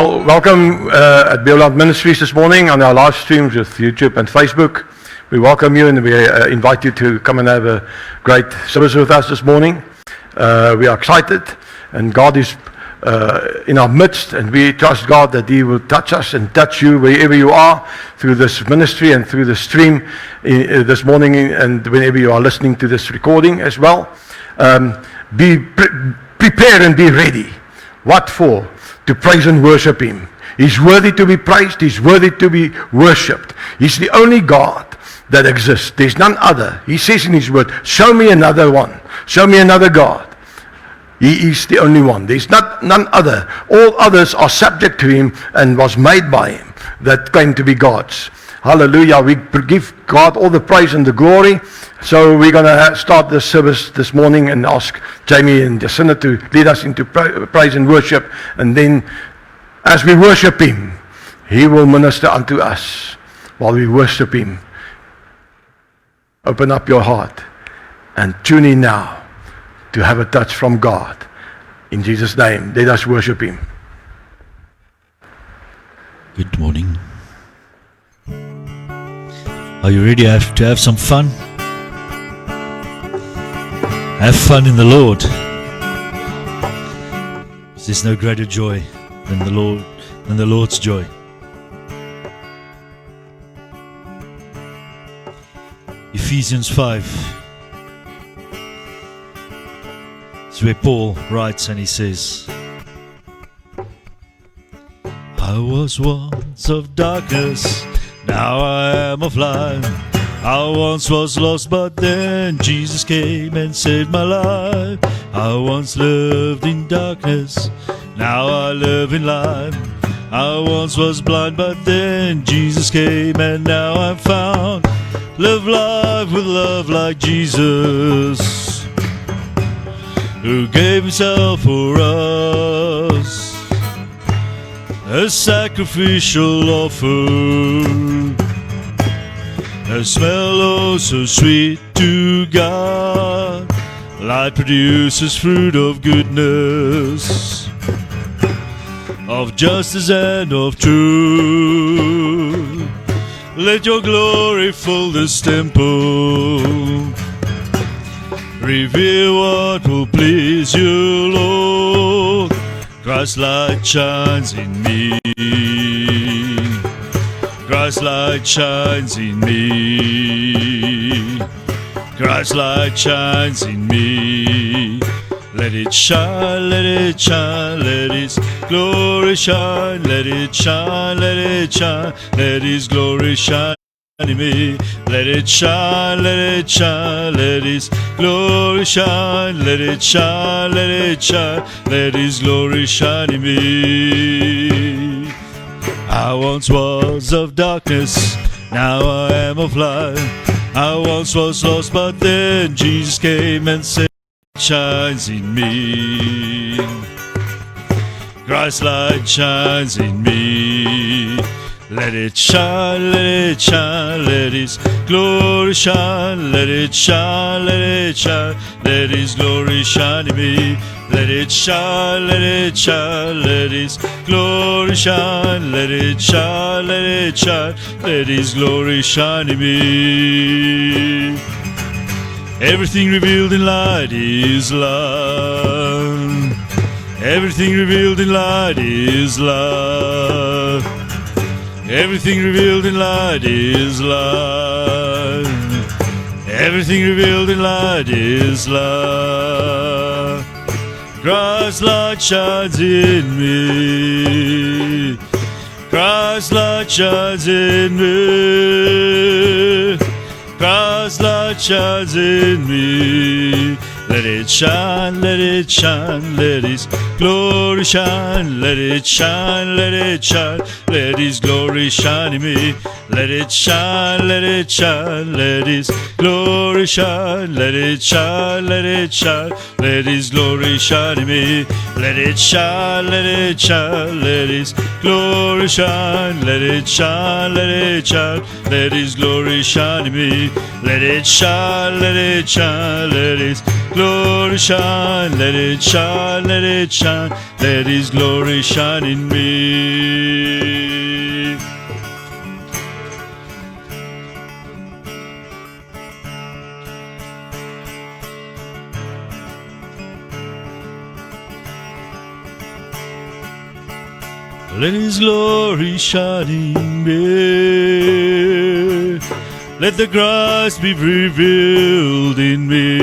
Well, welcome at Beeland Ministries this morning on our live streams with YouTube and Facebook. We welcome you and we invite you to come and have a great service with us this morning. We are excited and God is in our midst, and we trust God that He will touch us and touch you wherever you are through this ministry and through the stream this morning, and whenever you are listening to this recording as well. Be prepared and be ready. What for? To praise and worship Him. He's worthy to be praised. He's worthy to be worshipped. He's the only God that exists. There's none other. He says in His word, show me another one. Show me another God. He is the only one. There's none other. All others are subject to Him and was made by Him that claim to be gods. Hallelujah. We give God all the praise and the glory. So we're going to start this service this morning and ask Jamie and Jacinta to lead us into praise and worship. And then as we worship Him, He will minister unto us while we worship Him. Open up your heart and tune in now to have a touch from God. In Jesus' name, let us worship Him. Good morning. Are you ready to have some fun? Have fun in the Lord. There's no greater joy than the Lord's joy. Ephesians 5. It's where Paul writes and he says, I was once of darkness, now I am of light. I once was lost, but then Jesus came and saved my life. I once lived in darkness, now I live in light. I once was blind, but then Jesus came and now I'm found. Live life with love like Jesus, who gave Himself for us, a sacrificial offer. A smell oh so sweet to God. Light produces fruit of goodness, of justice and of truth. Let your glory fill this temple. Reveal what will please you, Lord. Christ's light shines in me. Christ's light shines in me. Christ's light shines in me. Let it shine, let it shine, let His glory shine. Let it shine, let it shine, let His glory shine in me. Let it shine, let it shine, let His glory shine. Let it shine, let it shine, let His glory shine in me. I once was of darkness, now I am of light. I once was lost, but then Jesus came and said, shines in me. Christ's light shines in me. Let it shine, let it shine, let His glory shine. Let it shine, let it shine, let His glory shine in me. Let it shine, let it shine, let His glory shine. Let it shine, let it shine, let His glory shine in me. Everything revealed in light is love. Everything revealed in light is love. Everything revealed in light is love. Everything revealed in light is love. Christ's light shines in me. Christ's light shines in me. Christ's light shines in me. Let it shine, let it shine, let His glory shine. Let it shine, let it shine, let His glory shine in me. Let it shine, let it shine, let His glory shine. Let it shine, let it shine, let His glory shine in me. Let it shine, let it shine, let His glory shine. Let it shine, let it shine, let His glory shine in me. Let it shine, let it shine, let His glory shine, let it shine, let it shine, let His glory shine in me. Let His glory shine in me. Let the Christ be revealed in me.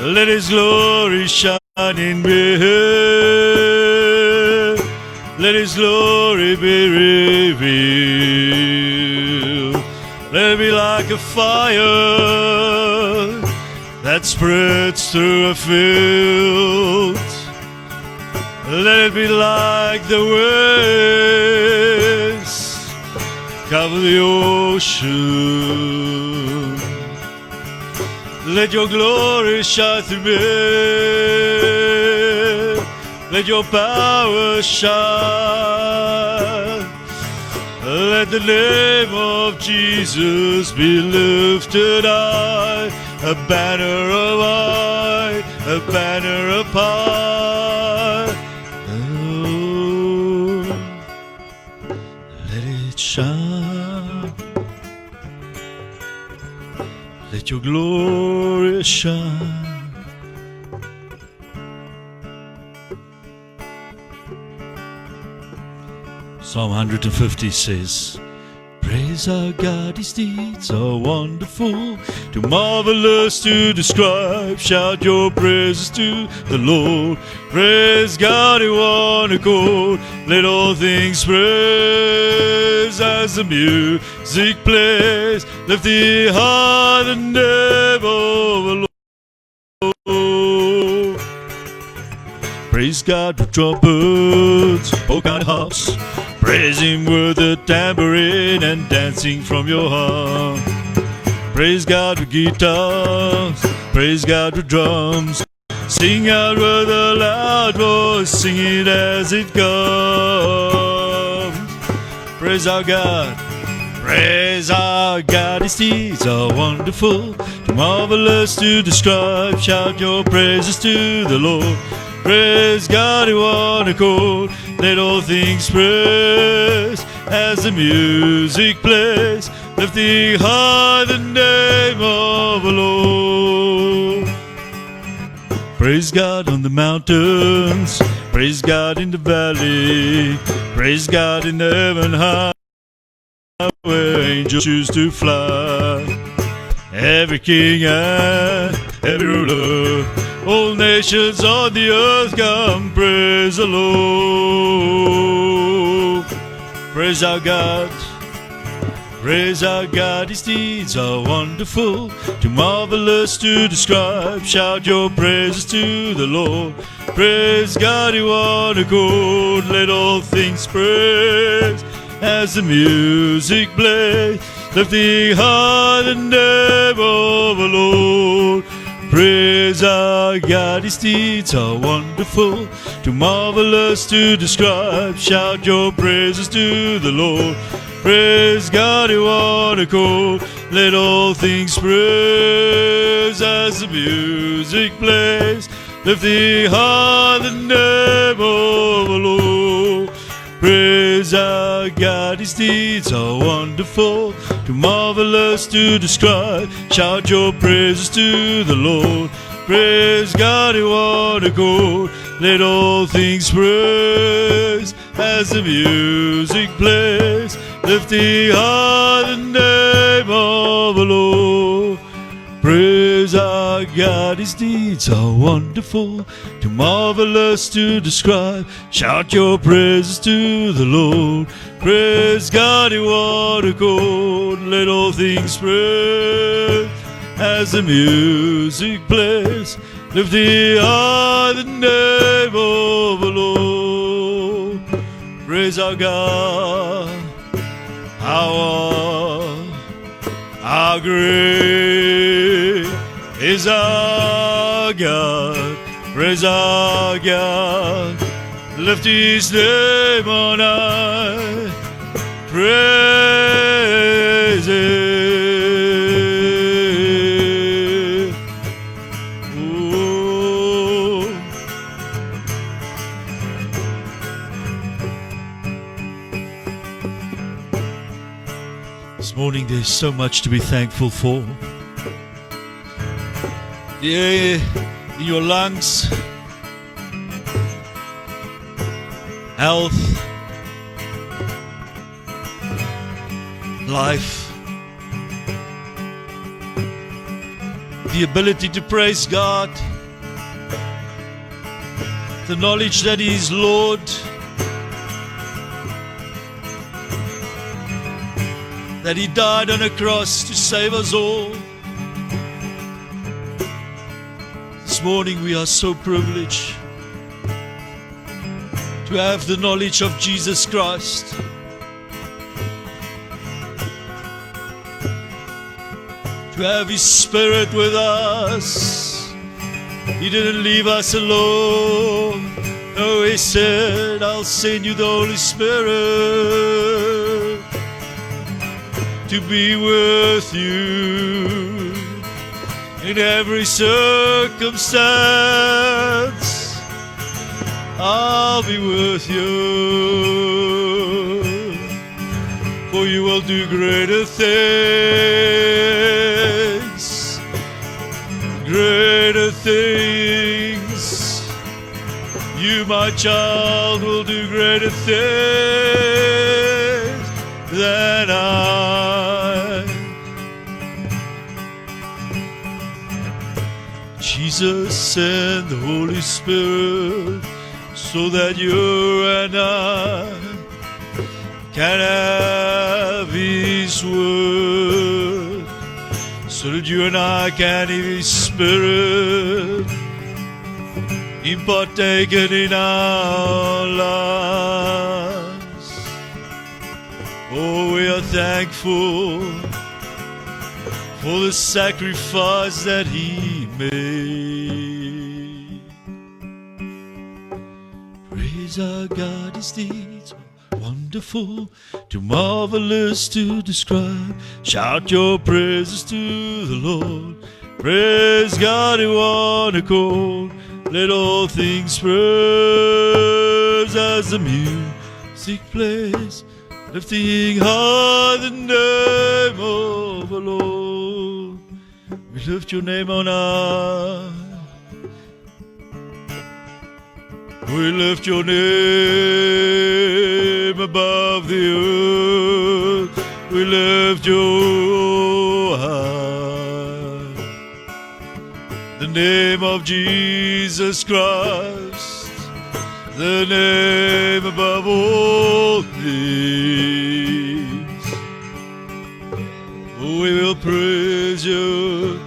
Let His glory shine in me. Let His glory be revealed. Let it be like a fire that spreads through a field. Let it be like the waves cover the ocean. Let your glory shine through me. Let your power shine. Let the name of Jesus be lifted high. A banner of light, a banner of power. Shine. Let your glory shine. Psalm 150 says, praise our God, His deeds are wonderful, too marvelous to describe. Shout your praises to the Lord. Praise God in one accord. Let all things praise as the music plays. Lift thee high the name of the Lord. Praise God with trumpets, polka and harps. Praise Him with the tambourine and dancing from your heart. Praise God with guitars, praise God with drums. Sing out with a loud voice, sing it as it comes. Praise our God, praise our God. His deeds are wonderful, too marvelous to describe. Shout your praises to the Lord. Praise God in one accord. Let all things praise as the music plays. Lift thee high the name of the Lord. Praise God on the mountains, praise God in the valley, praise God in the heaven high, where angels choose to fly. Every king and every ruler, all nations on the earth come, praise the Lord. Praise our God, praise our God. His deeds are wonderful, too marvelous to describe. Shout your praises to the Lord. Praise God in one accord. Let all things praise as the music plays. Lift thee high the name of the Lord. Praise our God, His deeds are wonderful, too marvelous to describe. Shout your praises to the Lord. Praise God in one accord. Let all things praise as the music plays. Lift thee high the name of the Lord. Praise our God, His deeds are wonderful, too marvelous to describe. Shout your praises to the Lord. Praise God in one accord. Let all things praise as the music plays. Lift thee high the name of the Lord. Praise our God, His deeds are wonderful, too marvelous to describe. Shout your praises to the Lord. Praise God in one accord. Let all things praise as the music plays. Lift thee high the name of the Lord. Praise our God. How great is our God. Praise our God. Lift His name on high. Praise Him. This morning there's so much to be thankful for. The air in your lungs, health, life, the ability to praise God, the knowledge that He is Lord, that He died on a cross to save us all. This morning we are so privileged to have the knowledge of Jesus Christ, to have His Spirit with us. He didn't leave us alone. No, He said, I'll send you the Holy Spirit to be with you in every circumstance. I'll be with you, for you will do greater things, greater things. You, my child, will do greater things than I. Jesus sent the Holy Spirit so that you and I can have His word, so that you and I can have His Spirit impartaken in our lives. Oh, we are thankful for the sacrifice that He made. Praise our God, His deeds are wonderful, too marvelous to describe. Shout your praises to the Lord. Praise God in one accord. Let all things praise as the music plays, lifting high the name of the Lord. We lift your name on high. We lift your name above the earth. We lift your high. The name of Jesus Christ, the name above all names. We will praise you,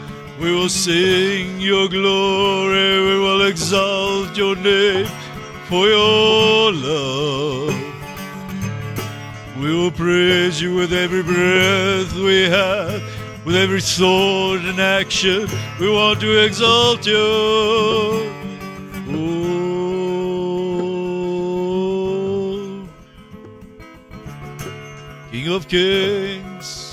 we will sing your glory, we will exalt your name for your love. We will praise you with every breath we have, with every thought and action. We want to exalt you. Oh, King of Kings.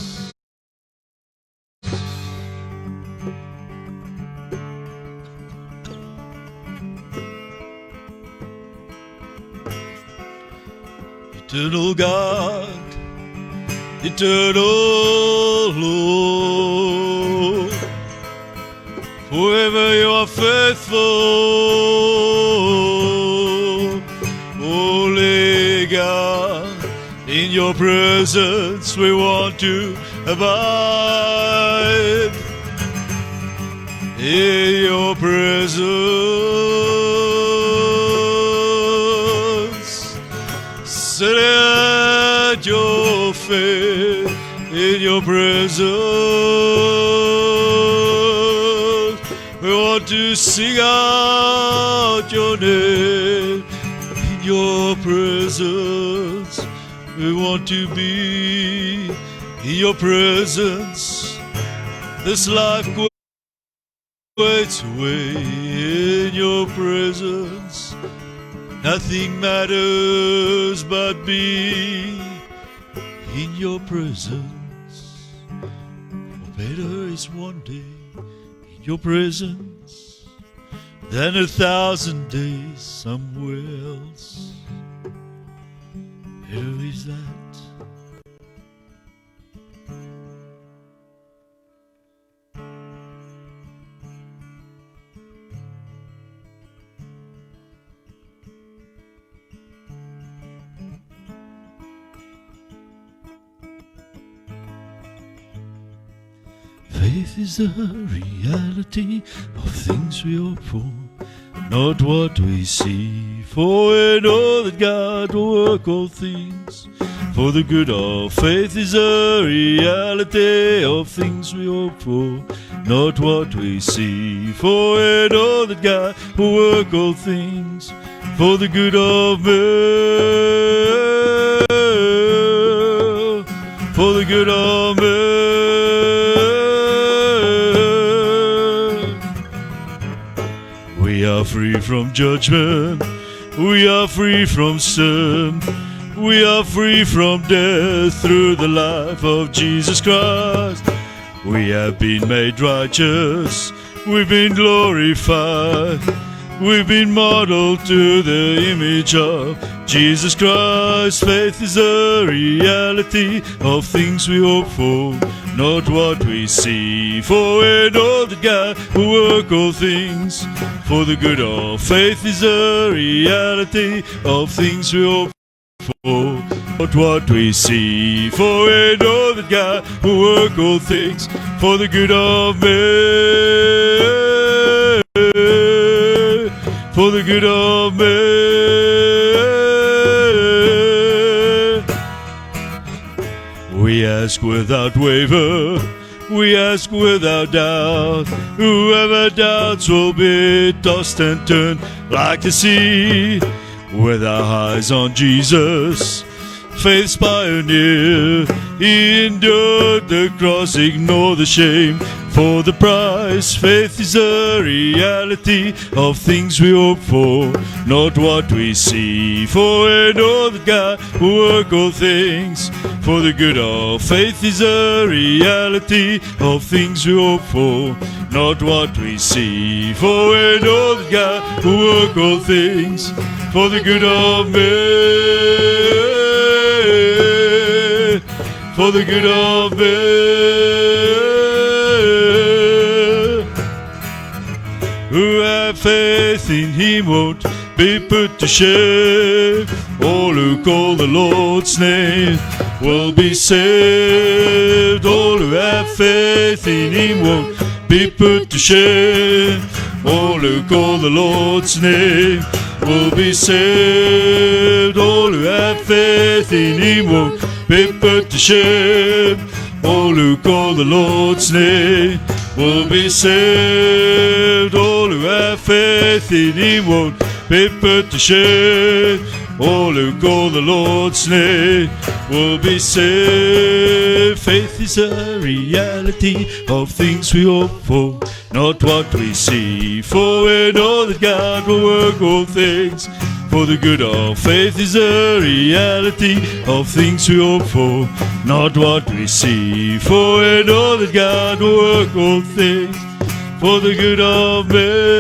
Eternal God, eternal Lord, forever you are faithful. Holy God, in your presence we want to abide. In your presence, sit at your feet. In your presence, we want to sing out your name. In your presence, we want to be. In your presence, this life waits away. In your presence, nothing matters but be. In your presence, for better is one day in your presence than 1,000 days somewhere else. Better is that Faith is the reality of things we hope for, not what we see. For we know that God will work all things for the good of. Faith is the reality of things we hope for, not what we see. For we know that God will work all things for the good of men, for the good of men. We are free from judgment, we are free from sin, we are free from death through the life of Jesus Christ. We have been made righteous, we've been glorified, we've been modeled to the image of Jesus Christ. Faith is the reality of things we hope for, not what we see. For we know that God will work all things for the good of. Faith is the reality of things we hope for, not what we see. For we know that God will work all things for the good of men, for the good of men. We ask without waver, we ask without doubt. Whoever doubts will be tossed and turned like the sea. With our eyes on Jesus, faith's pioneer, he endured the cross, ignored the shame for the price. Faith is the reality of things we hope for, not what we see. For we know that God will work all things for the good of. Faith is the reality of things we hope for, not what we see. For we know that God will work all things for the good of men, for the good of men. Who have faith in him won't be put to shame. All who call the Lord's name will be saved. All who have faith in him won't be put to shame. All who call the Lord's name will be saved. All who have faith in him won't be put to shame. All who call the Lord's name will be saved. All who have faith in him won't be put to shame. All who call the Lord's name will be saved. Faith is a reality of things we hope for, not what we see. For we know that God will work all things for the good of. Faith is a reality of things we hope for, not what we see. For we know that God will work all things for the good of men,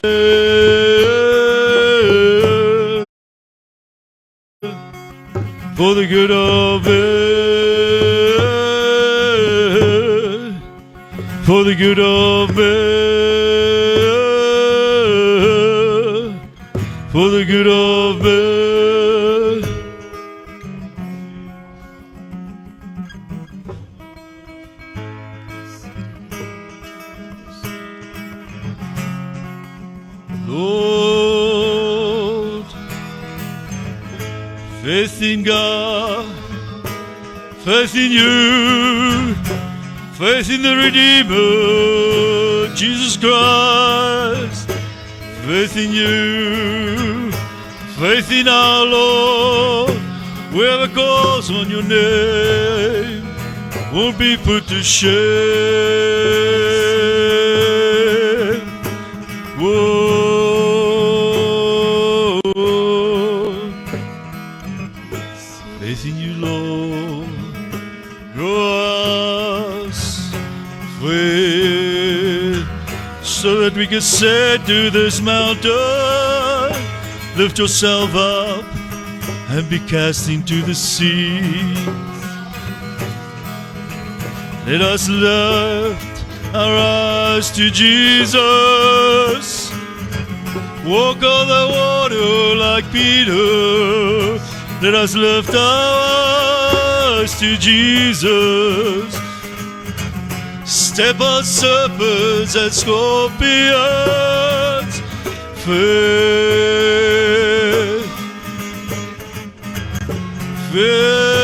for the good of men, for the good of men, for the good of men. Lord, faith in God, faith in you, faith in the Redeemer, Jesus Christ, faith in you, faith in our Lord. Whoever calls on your name won't be put to shame. Whoa. Faith in you, Lord. Grow us faith so that we can say to this mountain, lift yourself up and be cast into the sea. Let us lift our eyes to Jesus. Walk on the water like Peter. Let us lift our eyes to Jesus. step on serpents and scorpions. Faith, faith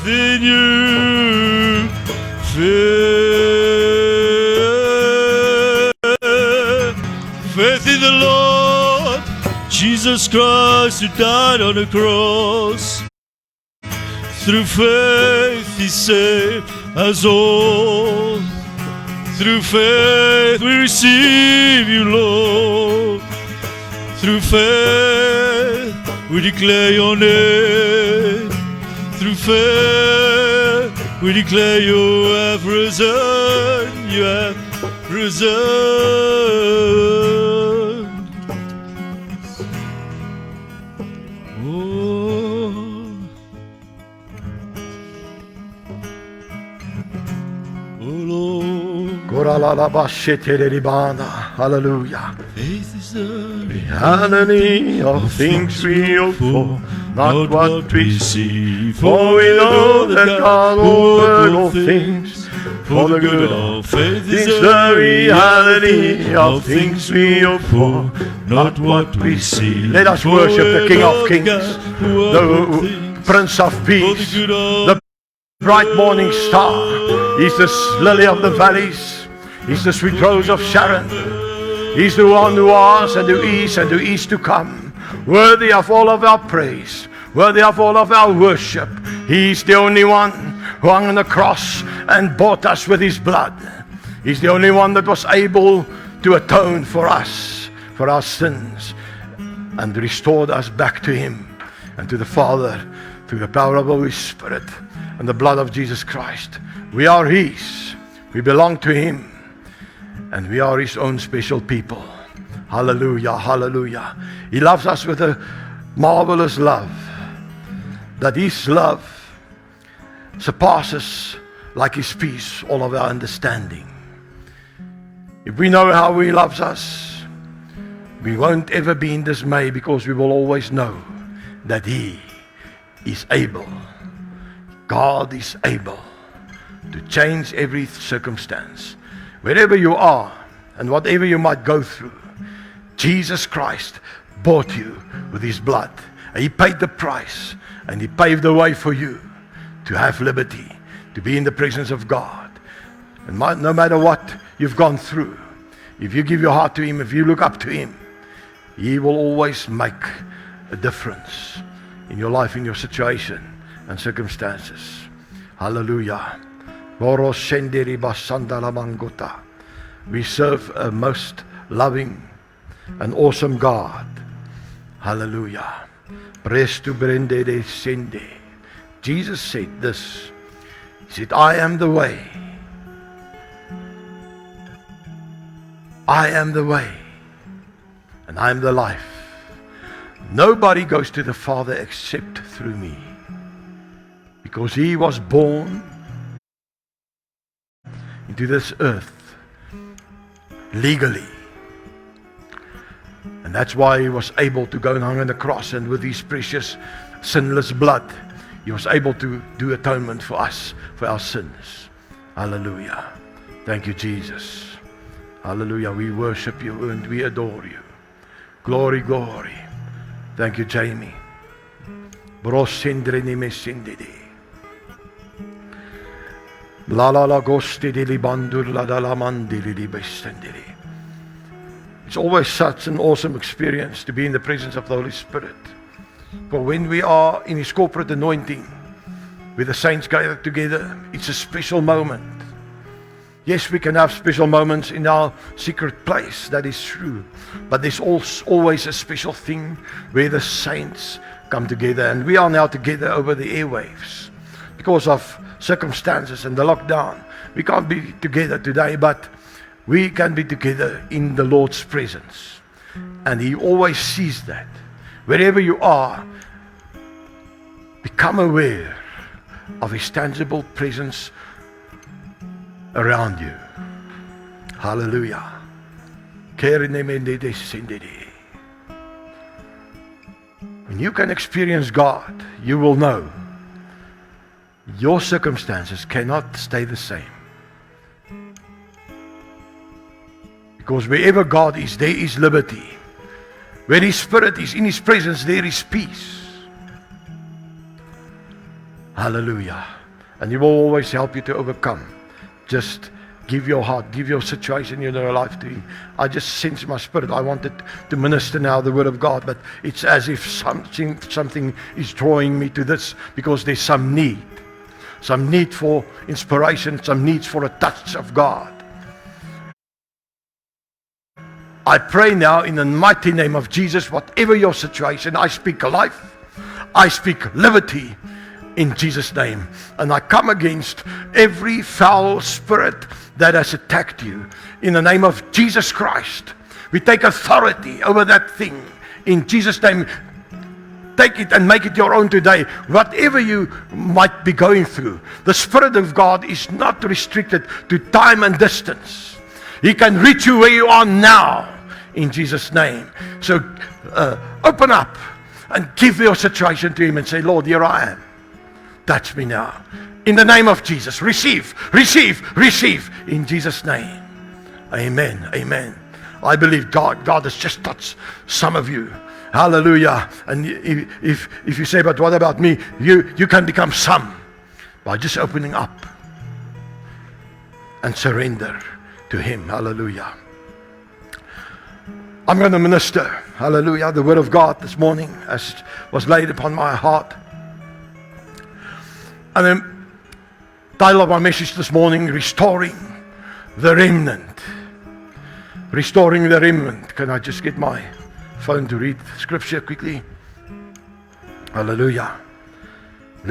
in you, faith in the Lord Jesus Christ who died on the cross. Through faith He saved us all. Through faith we receive you, Lord. Through faith we declare your name. Through faith we declare you have risen. You have risen. Hallelujah. Faith is the Reality of things we hope for, not what we see. For we know that God will work all things for the good of faith is the reality of things we hope for, not what we see. Let us worship the King of Kings, the Prince of Peace, the bright morning star. He's the lily of the valleys. He's the sweet rose of Sharon. He's the one who was and who is and who is to come. Worthy of all of our praise. Worthy of all of our worship. He's the only one who hung on the cross and bought us with His blood. He's the only one that was able to atone for us, for our sins, and restored us back to Him and to the Father through the power of the Holy Spirit and the blood of Jesus Christ. We are His. We belong to Him. And we are His own special people. Hallelujah, hallelujah. He loves us with a marvelous love. That His love surpasses, like His peace, all of our understanding. If we know how He loves us, we won't ever be in dismay, because we will always know that He is able. God is able to change every circumstance. Wherever you are and whatever you might go through, Jesus Christ bought you with His blood. He paid the price and He paved the way for you to have liberty, to be in the presence of God. And no matter what you've gone through, if you give your heart to Him, if you look up to Him, He will always make a difference in your life, in your situation and circumstances. Hallelujah. We serve a most loving and awesome God. Hallelujah. Jesus said this. He said, I am the way. I am the way. And I am the life. Nobody goes to the Father except through me. Because He was born into this earth legally. And that's why He was able to go and hang on the cross, and with His precious sinless blood He was able to do atonement for us, for our sins. Hallelujah. Thank you, Jesus. Hallelujah. We worship you and we adore you. Glory, glory. Thank you, Jamie. La la la gosti di libandur la da la mandili di bestendili. It's always such an awesome experience to be in the presence of the Holy Spirit. For when we are in His corporate anointing, with the saints gathered together, it's a special moment. Yes, we can have special moments in our secret place, that is true. But there's always a special thing where the saints come together. And we are now together over the airwaves. Because of circumstances and the lockdown, we can't be together today, but we can be together in the Lord's presence. And He always sees that. Wherever you are, become aware of His tangible presence around you. Hallelujah. When you can experience God, you will know your circumstances cannot stay the same. Because wherever God is, there is liberty. Where His Spirit is, in His presence, there is peace. Hallelujah. And He will always help you to overcome. Just give your heart, give your situation, your life to Him. I just sense in my spirit, I wanted to minister now the Word of God, but it's as if something is drawing me to this, because there's some need for inspiration, some needs for a touch of God. I pray now in the mighty name of Jesus, whatever your situation, I speak life, I speak liberty in Jesus' name. And I come against every foul spirit that has attacked you. In the name of Jesus Christ, we take authority over that thing. In Jesus' name, take it and make it your own today. Whatever you might be going through, the Spirit of God is not restricted to time and distance. He can reach you where you are now. In Jesus' name. So open up and give your situation to Him and say, Lord, here I am. Touch me now. In the name of Jesus. Receive, receive, receive. In Jesus' name. Amen. Amen. I believe God has just touched some of you. Hallelujah. And if you say, but what about me? You can become some by just opening up and surrender to Him. Hallelujah. I'm going to minister, hallelujah, the Word of God this morning as it was laid upon my heart. And the title of my message this morning, Restoring the Remnant. Restoring the Remnant. Can I just get my phone to read scripture quickly? Hallelujah. I'm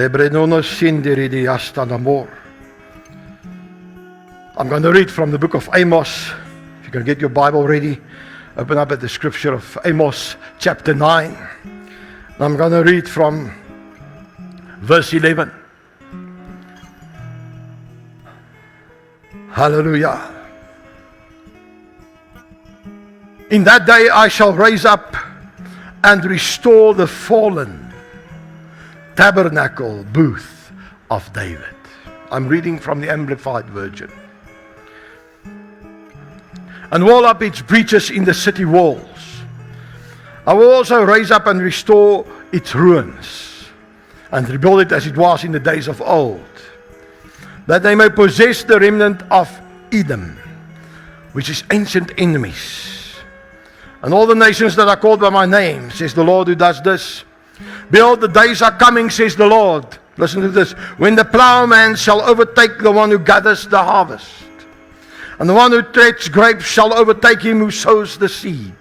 going to read from the book of Amos. If you can get your Bible ready. Open up at the scripture of Amos chapter 9. And I'm going to read from verse 11. Hallelujah. In that day I shall raise up and restore the fallen tabernacle booth of David. I'm reading from the Amplified Version. And wall up its breaches in the city walls. I will also raise up and restore its ruins, and rebuild it as it was in the days of old, that they may possess the remnant of Edom, which is ancient enemies, and all the nations that are called by my name, says the Lord who does this. Behold, the days are coming, says the Lord. Listen to this. When the plowman shall overtake the one who gathers the harvest, and the one who treads grapes shall overtake him who sows the seed.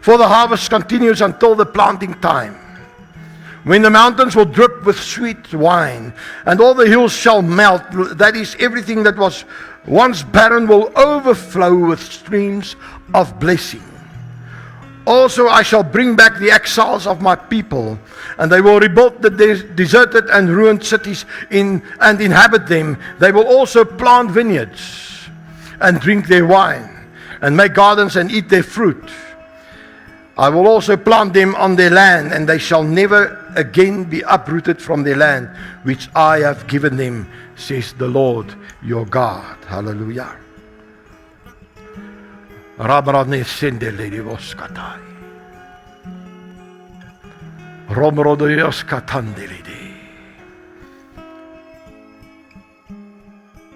For the harvest continues until the planting time, when the mountains will drip with sweet wine, and all the hills shall melt. That is, everything that was once barren will overflow with streams of blessing. Also I shall bring back the exiles of my people, and they will rebuild the deserted and ruined cities and inhabit them. They will also plant vineyards and drink their wine, and make gardens and eat their fruit. I will also plant them on their land, and they shall never again be uprooted from their land, which I have given them, says the Lord your God. Hallelujah.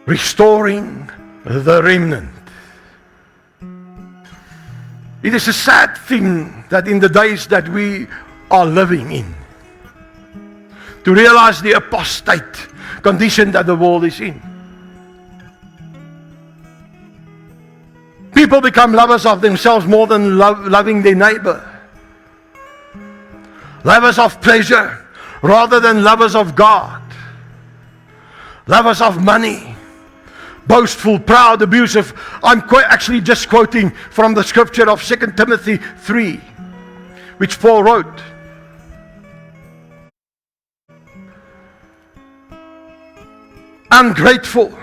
Restoring the remnant. It is a sad thing that in the days that we are living in, to realize the apostate condition that the world is in. People become lovers of themselves more than loving their neighbor. Lovers of pleasure rather than lovers of God. Lovers of money. Boastful, proud, abusive. I'm actually just quoting from the scripture of 2 Timothy 3, which Paul wrote. Ungrateful,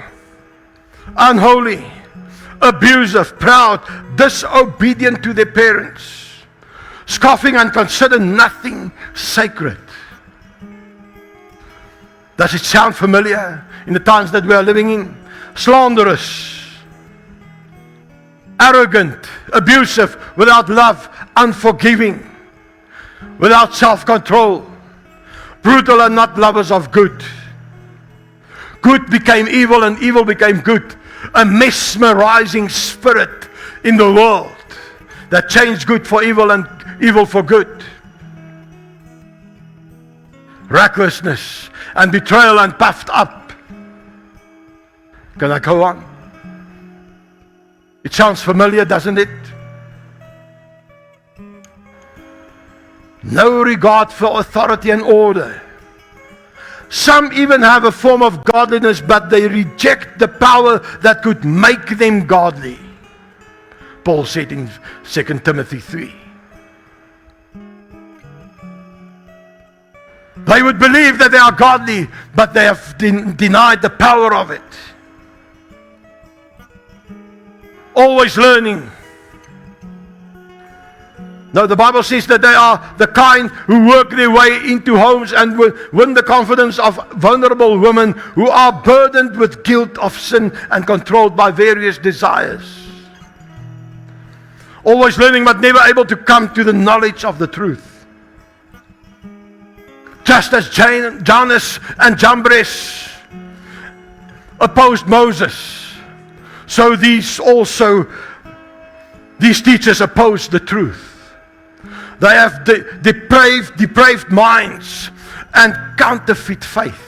unholy, abusive, proud, disobedient to their parents, scoffing and consider nothing sacred. Does it sound familiar in the times that we are living in? Slanderous, arrogant, abusive, without love, unforgiving, without self-control, brutal and not lovers of good. Good became evil and evil became good. A mesmerizing spirit in the world that changed good for evil and evil for good. Recklessness and betrayal and puffed up. Can I go on? It sounds familiar, doesn't it? No regard for authority and order. Some even have a form of godliness, but they reject the power that could make them godly. Paul said in 2 Timothy 3. They would believe that they are godly, but they have denied the power of it. Always learning. No, the Bible says that they are the kind who work their way into homes and win the confidence of vulnerable women who are burdened with guilt of sin and controlled by various desires. Always learning but never able to come to the knowledge of the truth. Just as Jannes and Jambres opposed Moses, so these teachers oppose the truth. They have depraved minds and counterfeit faith.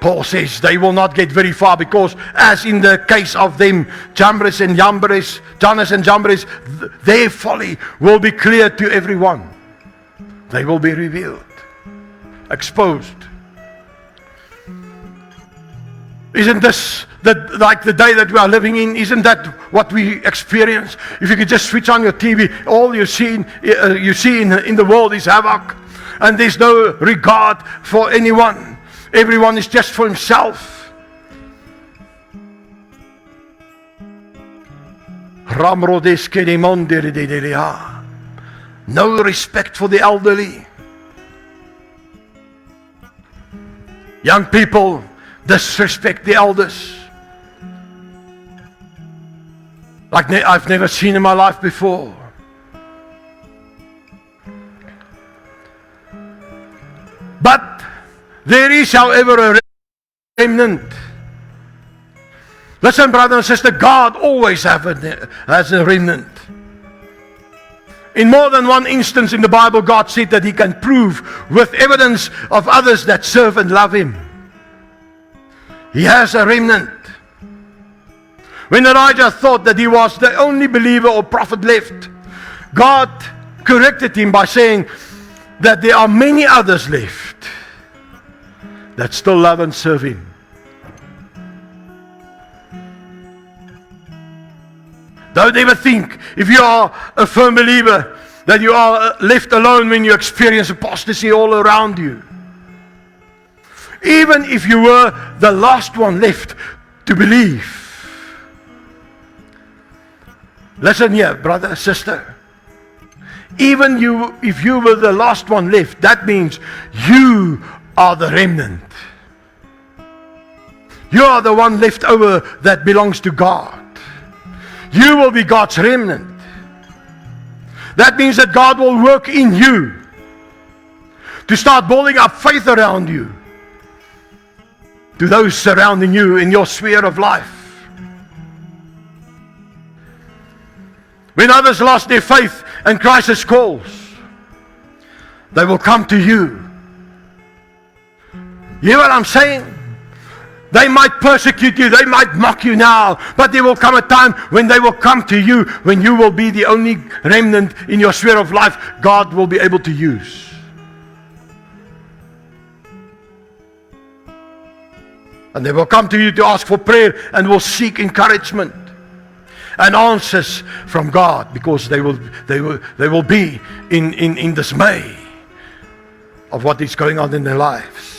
Paul says they will not get very far because, as in the case of them, Jannes and Jambres, their folly will be clear to everyone. They will be revealed, exposed. Isn't this like the day that we are living in? Isn't that what we experience? If you could just switch on your TV, all you see in the world is havoc, and there's no regard for anyone. Everyone is just for himself. No respect for the elderly. Young people disrespect the elders like I've never seen in my life before. But there is, however, a remnant. Listen, brother and sister, God always has a remnant. In more than one instance in the Bible, God said that He can prove with evidence of others that serve and love Him. He has a remnant. When Elijah thought that he was the only believer or prophet left, God corrected him by saying that there are many others left that still love and serve Him. Don't ever think, if you are a firm believer, that you are left alone when you experience apostasy all around you. Even if you were the last one left to believe. Listen here, brother, sister. Even if you were the last one left, that means you are the remnant. You are the one left over that belongs to God. You will be God's remnant. That means that God will work in you to start building up faith around you, to those surrounding you in your sphere of life. When others lost their faith and crisis calls, they will come to you. You hear what I'm saying? They might persecute you, they might mock you now, but there will come a time when they will come to you, when you will be the only remnant in your sphere of life God will be able to use. And they will come to you to ask for prayer and will seek encouragement and answers from God, because they will be in dismay of what is going on in their lives.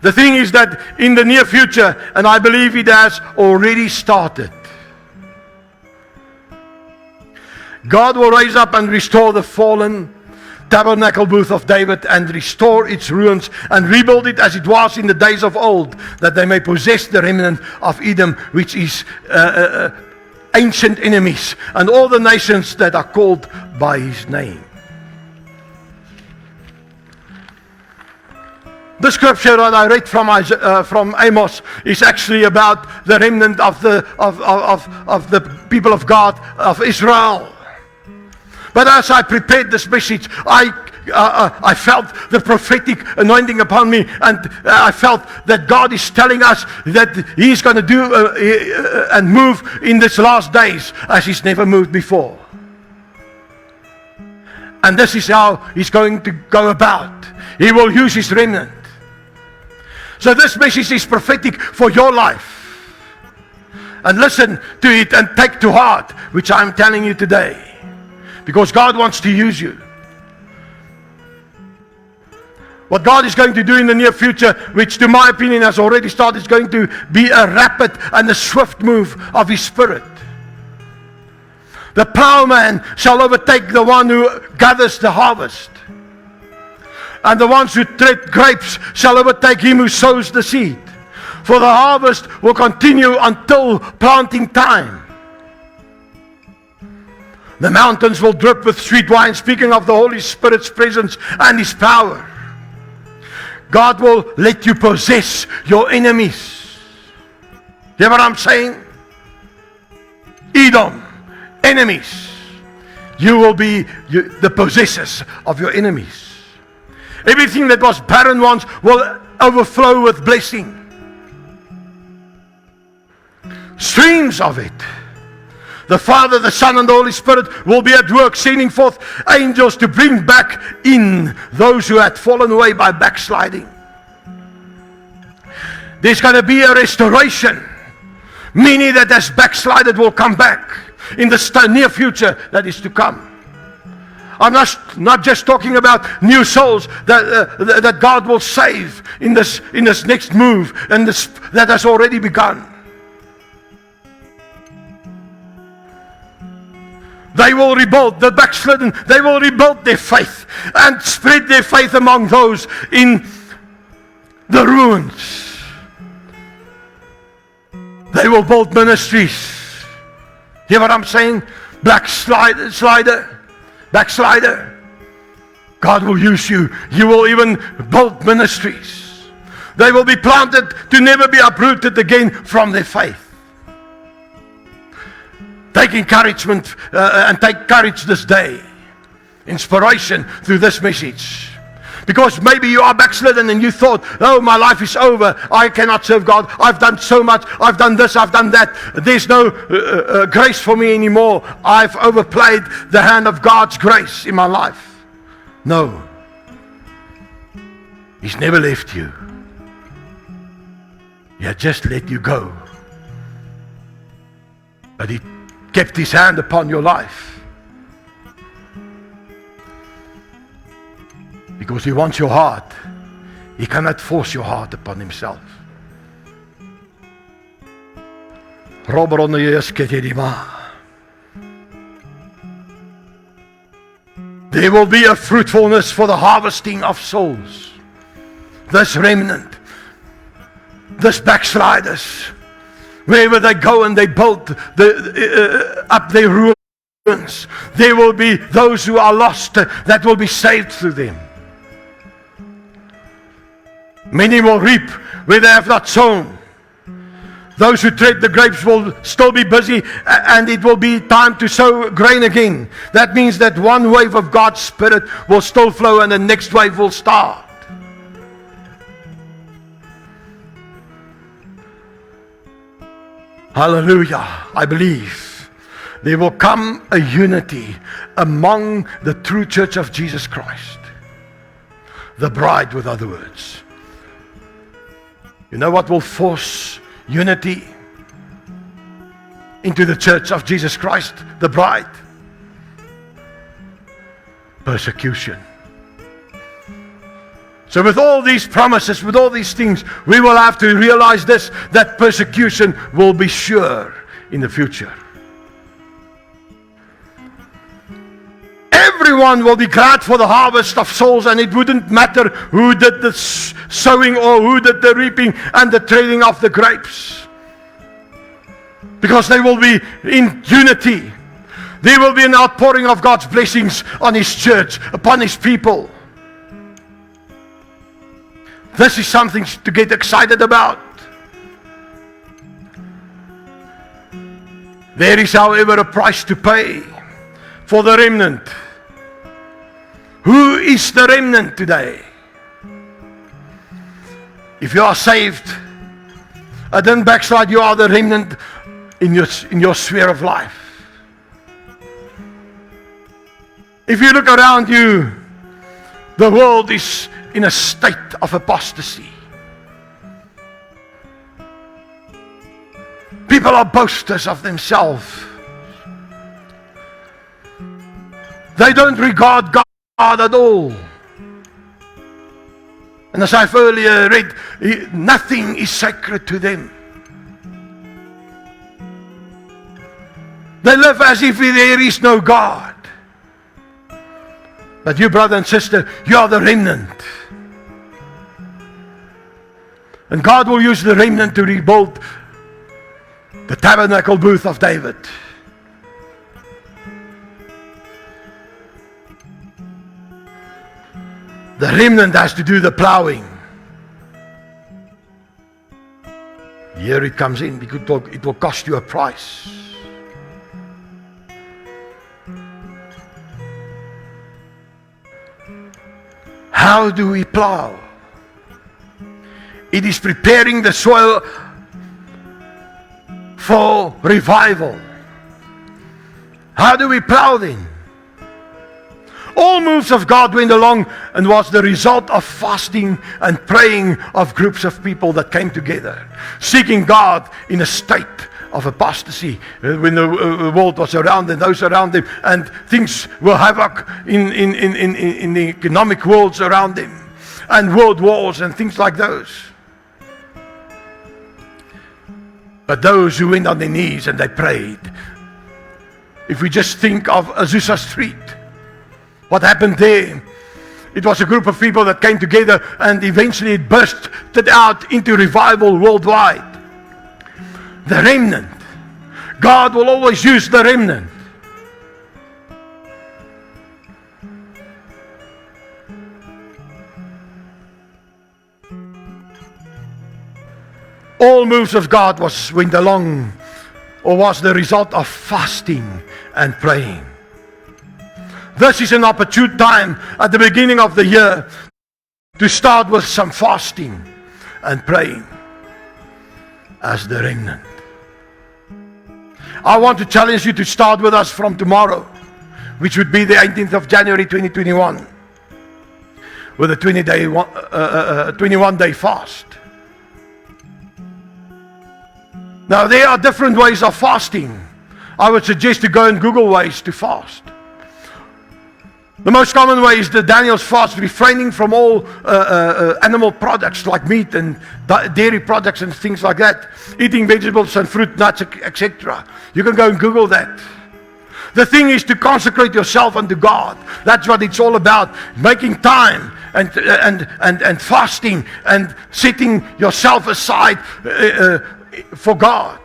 The thing is that in the near future, and I believe it has already started, God will raise up and restore the fallen, tabernacle booth of David and restore its ruins and rebuild it as it was in the days of old, that they may possess the remnant of Edom, which is ancient enemies, and all the nations that are called by his name. The scripture that I read from Amos is actually about the remnant of the people of God, of Israel. But as I prepared this message, I felt the prophetic anointing upon me, and I felt that God is telling us that He's going to do and move in these last days as He's never moved before. And this is how He's going to go about. He will use His remnant. So this message is prophetic for your life. And listen to it and take to heart, which I'm telling you today. Because God wants to use you. What God is going to do in the near future, which to my opinion has already started, is going to be a rapid and a swift move of His Spirit. The plowman shall overtake the one who gathers the harvest. And the ones who tread grapes shall overtake him who sows the seed. For the harvest will continue until planting time. The mountains will drip with sweet wine, speaking of the Holy Spirit's presence and His power. God will let you possess your enemies. Hear what I'm saying? Edom, enemies. You will be the possessors of your enemies. Everything that was barren once will overflow with blessing. Streams of it. The Father, the Son, and the Holy Spirit will be at work, sending forth angels to bring back in those who had fallen away by backsliding. There's going to be a restoration. Many that has backslided will come back in the near future that is to come. I'm not just talking about new souls that God will save in this next move and that has already begun. They will rebuild, the backslidden, they will rebuild their faith and spread their faith among those in the ruins. They will build ministries. Hear what I'm saying? Backslider. God will use you. You will even build ministries. They will be planted to never be uprooted again from their faith. Take encouragement and take courage this day. Inspiration through this message. Because maybe you are backslidden and you thought, oh, my life is over. I cannot serve God. I've done so much. I've done this. I've done that. There's no grace for me anymore. I've overplayed the hand of God's grace in my life. No. He's never left you. He had just let you go. But He kept His hand upon your life. Because He wants your heart. He cannot force your heart upon Himself. There will be a fruitfulness for the harvesting of souls. This remnant, this backsliders, wherever they go and they build up their ruins, there will be those who are lost that will be saved through them. Many will reap where they have not sown. Those who tread the grapes will still be busy, and it will be time to sow grain again. That means that one wave of God's Spirit will still flow and the next wave will start. Hallelujah. I believe there will come a unity among the true church of Jesus Christ. The bride, with other words. You know what will force unity into the church of Jesus Christ, the bride? Persecution. So with all these promises, with all these things, we will have to realize this, that persecution will be sure in the future. everyone will be glad for the harvest of souls, and it wouldn't matter who did the sowing or who did the reaping and the trading of the grapes. Because they will be in unity. There will be an outpouring of God's blessings on His church, upon His people. This is something to get excited about. There is, however, a price to pay for the remnant. Who is the remnant today? If you are saved, and then backslide, you are the remnant in your sphere of life. If you look around you, the world is in a state of apostasy. People are boasters of themselves. They don't regard God at all. And as I've earlier read, nothing is sacred to them. They live as if there is no God. But you, brother and sister, you are the remnant. And God will use the remnant to rebuild the tabernacle booth of David. The remnant has to do the plowing. Here it comes in because it will cost you a price. How do we plow? It is preparing the soil for revival. How do we plow then? All moves of God went along and was the result of fasting and praying of groups of people that came together, seeking God in a state of apostasy when the world was around and those around them, and things were havoc in the economic worlds around them, and world wars and things like those. But those who went on their knees and they prayed. If we just think of Azusa Street, what happened there? It was a group of people that came together, and eventually it bursted out into revival worldwide. The remnant. God will always use the remnant. All moves of God went along, or was the result of fasting and praying. This is an opportune time at the beginning of the year to start with some fasting and praying as the remnant. I want to challenge you to start with us from tomorrow, which would be the 18th of January 2021, with a 21-day fast. Now, there are different ways of fasting. I would suggest to go and Google ways to fast. The most common way is the Daniel's fast, refraining from all animal products like meat and dairy products and things like that. Eating vegetables and fruit, nuts, etc. You can go and Google that. The thing is to consecrate yourself unto God. That's what it's all about. Making time and fasting and setting yourself aside for God.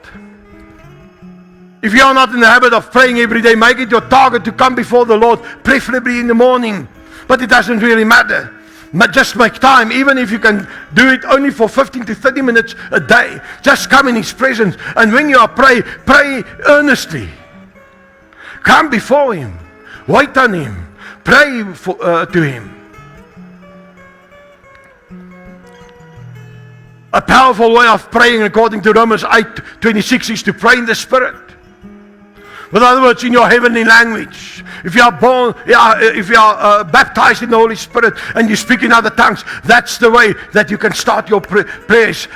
If you are not in the habit of praying every day, make it your target to come before the Lord, preferably in the morning. But it doesn't really matter. But just make time, even if you can do it only for 15 to 30 minutes a day. Just come in His presence. And when you are praying, pray earnestly. Come before Him. Wait on Him. Pray to Him. A powerful way of praying, according to Romans 8:26, is to pray in the Spirit. In other words, in your heavenly language. If you are baptized in the Holy Spirit and you speak in other tongues, that's the way that you can start your prayers.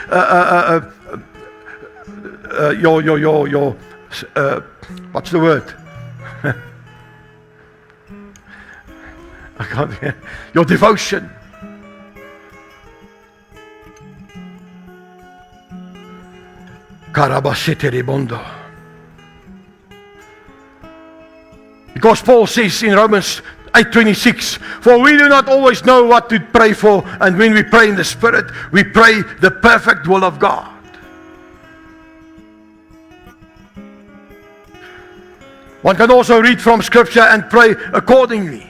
What's the word? I can't hear. Your devotion. Because Paul says in Romans 8:26. For we do not always know what to pray for, and when we pray in the Spirit, we pray the perfect will of God. One can also read from Scripture and pray accordingly.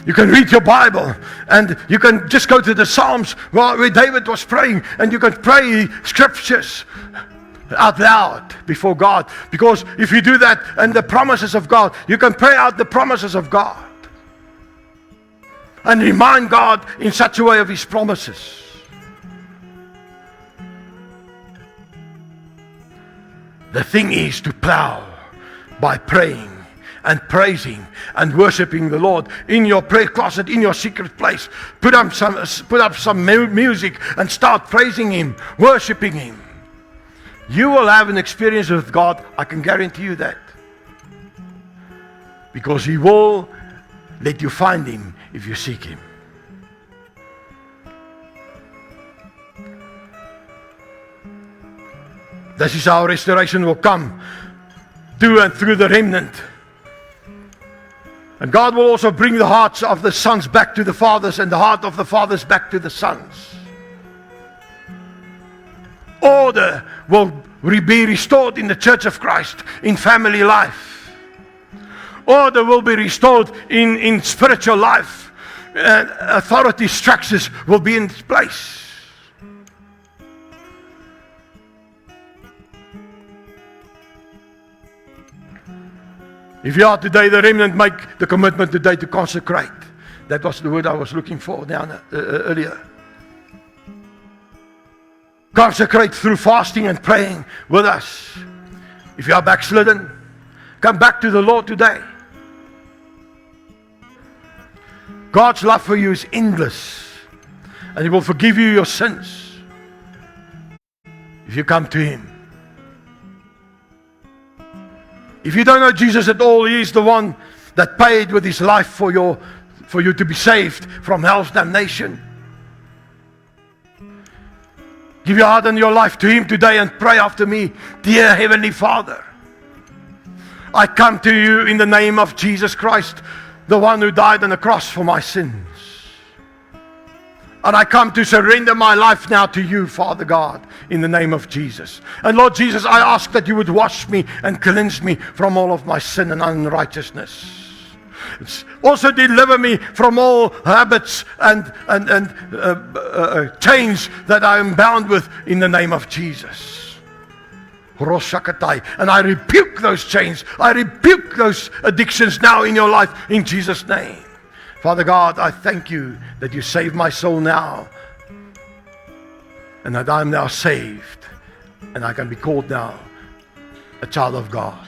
You can read your Bible and you can just go to the Psalms where David was praying, and you can pray Scriptures out loud before God. Because if you do that and the promises of God, you can pray out the promises of God and remind God in such a way of His promises. The thing is to plow by praying and praising and worshiping the Lord in your prayer closet, in your secret place. Put up some music and start praising Him, worshiping Him. You will have an experience with God, I can guarantee you that. Because He will let you find Him if you seek Him. This is how restoration will come, to and through the remnant. And God will also bring the hearts of the sons back to the fathers, and the heart of the fathers back to the sons. Order will be restored in the Church of Christ, in family life. Order will be restored in spiritual life. And authority structures will be in place. If you are today the remnant, make the commitment today to consecrate. That was the word I was looking for earlier. Consecrate through fasting and praying with us. If you are backslidden, come back to the Lord today. God's love for you is endless, and He will forgive you your sins if you come to Him. If you don't know Jesus at all, He is the one that paid with His life for you to be saved from hell's damnation. Give your heart and your life to Him today and pray after me. Dear Heavenly Father, I come to you in the name of Jesus Christ, the one who died on the cross for my sins. And I come to surrender my life now to you, Father God, in the name of Jesus. And Lord Jesus, I ask that you would wash me and cleanse me from all of my sin and unrighteousness. Also deliver me from all habits and chains that I am bound with in the name of Jesus. And I rebuke those chains. I rebuke those addictions now in your life in Jesus' name. Father God, I thank you that you saved my soul now, and that I am now saved, and I can be called now a child of God.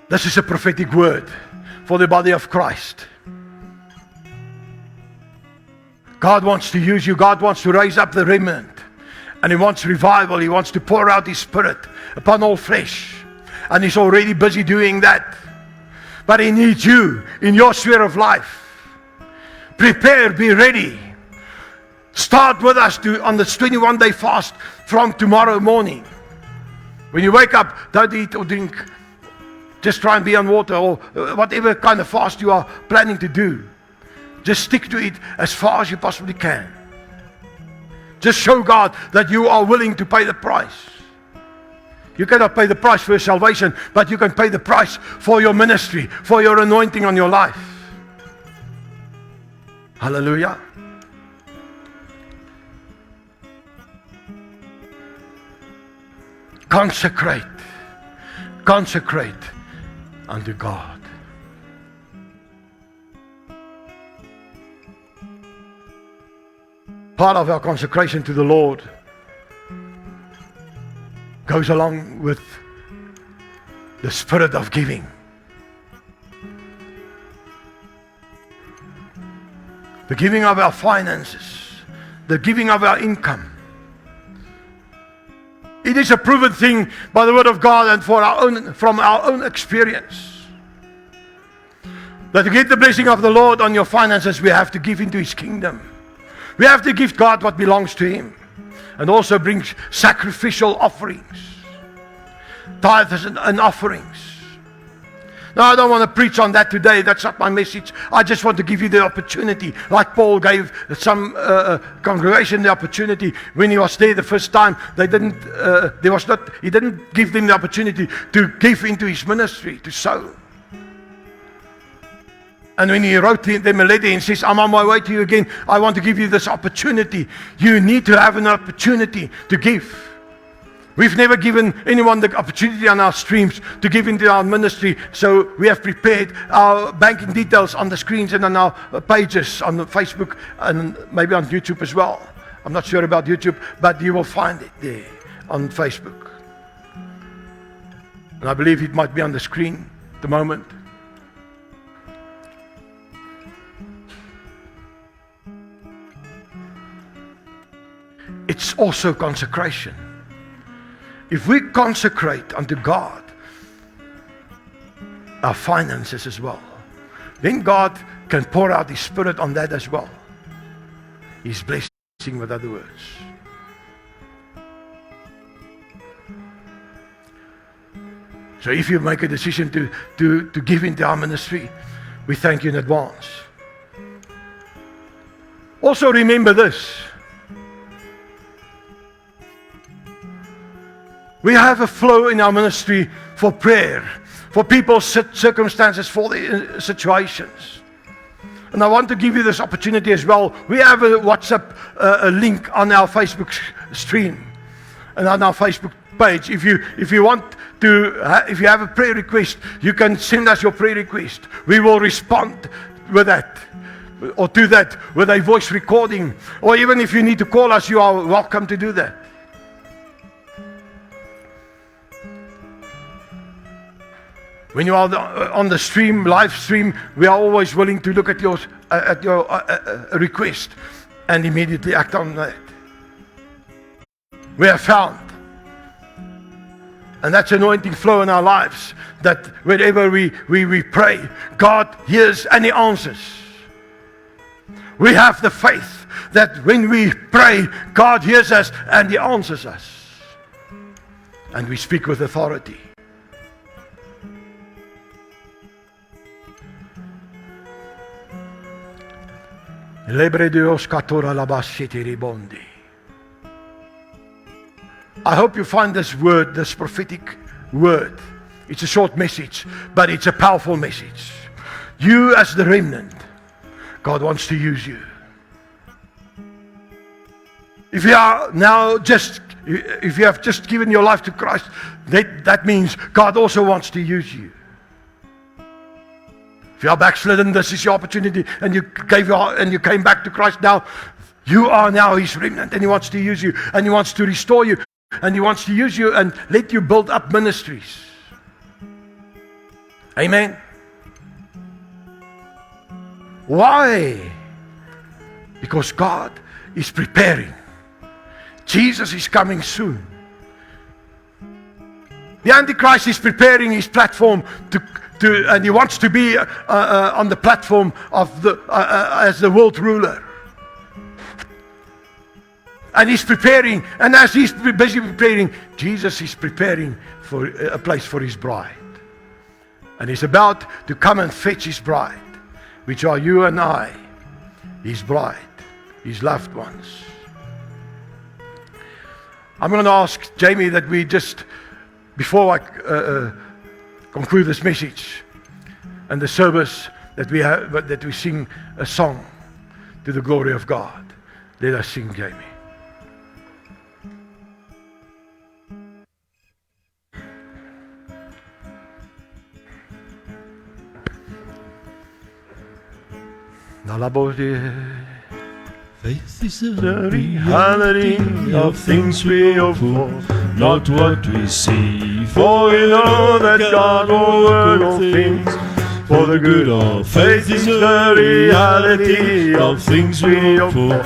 This is a prophetic word for the body of Christ. God wants to use you. God wants to raise up the remnant. And He wants revival. He wants to pour out His Spirit upon all flesh. And He's already busy doing that. But He needs you in your sphere of life. Prepare, be ready. Start with us on this 21-day fast from tomorrow morning. When you wake up, don't eat or drink. Just try and be on water, or whatever kind of fast you are planning to do. Just stick to it as far as you possibly can. Just show God that you are willing to pay the price. You cannot pay the price for your salvation, but you can pay the price for your ministry, for your anointing on your life. Hallelujah. Consecrate. Consecrate unto God. Part of our consecration to the Lord goes along with the spirit of giving. The giving of our finances, the giving of our income. It is a proven thing by the word of God and from our own experience, that to get the blessing of the Lord on your finances, we have to give into His kingdom. We have to give God what belongs to Him. and also brings sacrificial offerings, tithes and offerings. Now, I don't want to preach on that today. That's not my message. I just want to give you the opportunity, like Paul gave some congregation the opportunity when he was there the first time. He didn't give them the opportunity to give into his ministry, to sow. And when he wrote them a letter and says, I'm on my way to you again, I want to give you this opportunity. You need to have an opportunity to give. We've never given anyone the opportunity on our streams to give into our ministry, so we have prepared our banking details on the screens and on our pages on the Facebook and maybe on YouTube as well. I'm not sure about YouTube, but you will find it there on Facebook. And I believe it might be on the screen at the moment. It's also consecration. If we consecrate unto God our finances as well, then God can pour out His Spirit on that as well. His blessing, with other words. So if you make a decision to give into our ministry, we thank you in advance. Also remember this. We have a flow in our ministry for prayer, for people's circumstances, for the situations. And I want to give you this opportunity as well. We have a WhatsApp link on our Facebook stream and on our Facebook page. If you want to, if you have a prayer request, you can send us your prayer request. We will respond with that, or to that with a voice recording. Or even if you need to call us, you are welcome to do that. When you are on the stream, live stream, we are always willing to look at your request and immediately act on that. We have found, and that's anointing flow in our lives, that wherever we pray, God hears and He answers. We have the faith that when we pray, God hears us and He answers us. And we speak with authority. I hope you find this word, this prophetic word. It's a short message, but it's a powerful message. You as the remnant, God wants to use you. If you have just given your life to Christ, that means God also wants to use you. If you are backslidden, this is your opportunity, and you came back to Christ now. You are now His remnant, and He wants to use you, and He wants to restore you, and He wants to use you and let you build up ministries. Amen. Why? Because God is preparing. Jesus is coming soon. The Antichrist is preparing his platform and he wants to be on the platform of as the world ruler. And he's preparing, and as he's busy preparing, Jesus is preparing for a place for his bride. And he's about to come and fetch his bride, which are you and I, his bride, his loved ones. I'm going to ask Jamie that we just, before I conclude this message and the service, that we sing a song to the glory of God. Let us sing, Jamie. Faith is the reality of things we hope for, not what we see. For we know that God will work all things for the good of. Faith is the reality of things we hope for,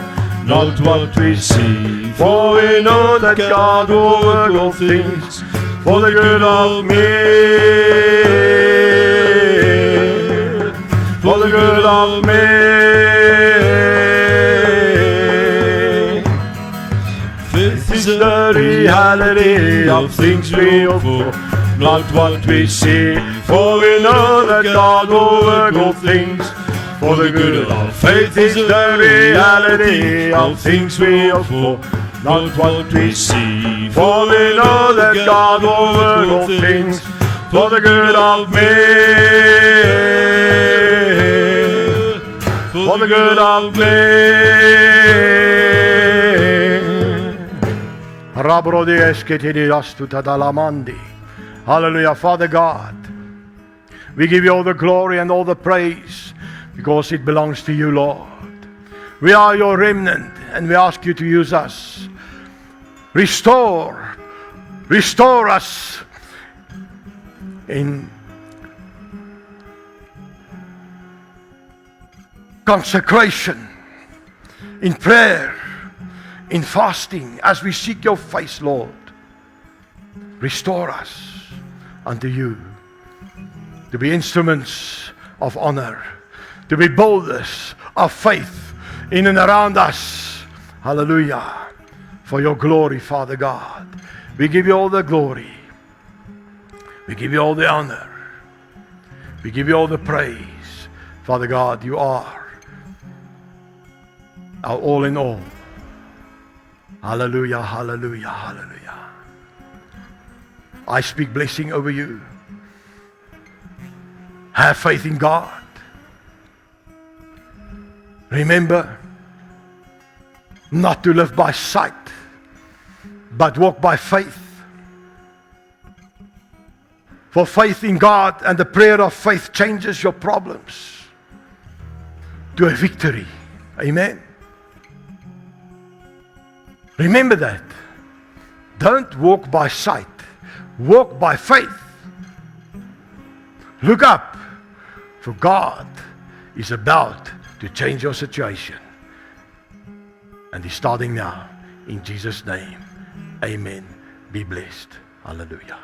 not what we see. For we know that God will work all things for the good of me, for the good of me. Faith reality of things we hope for, not what we see. For we know that God will work all things for the good of faith is the reality of things we hope for, not what we see. For we know that God will work all things for the good of me, for the good of me. Hallelujah. Father God, we give you all the glory and all the praise because it belongs to you, Lord. We are your remnant and we ask you to use us. Restore us in consecration, in prayer, in fasting, as we seek your face, Lord. Restore us unto you, to be instruments of honor, to be boulders of faith in and around us. Hallelujah. For your glory, Father God. We give you all the glory. We give you all the honor. We give you all the praise. Father God, you are our all in all. Hallelujah, hallelujah, hallelujah. I speak blessing over you. Have faith in God. Remember not to live by sight, but walk by faith. For faith in God and the prayer of faith changes your problems to a victory. Amen. Remember that. Don't walk by sight. Walk by faith. Look up, for God is about to change your situation. And He's starting now. In Jesus' name, amen. Be blessed. Hallelujah.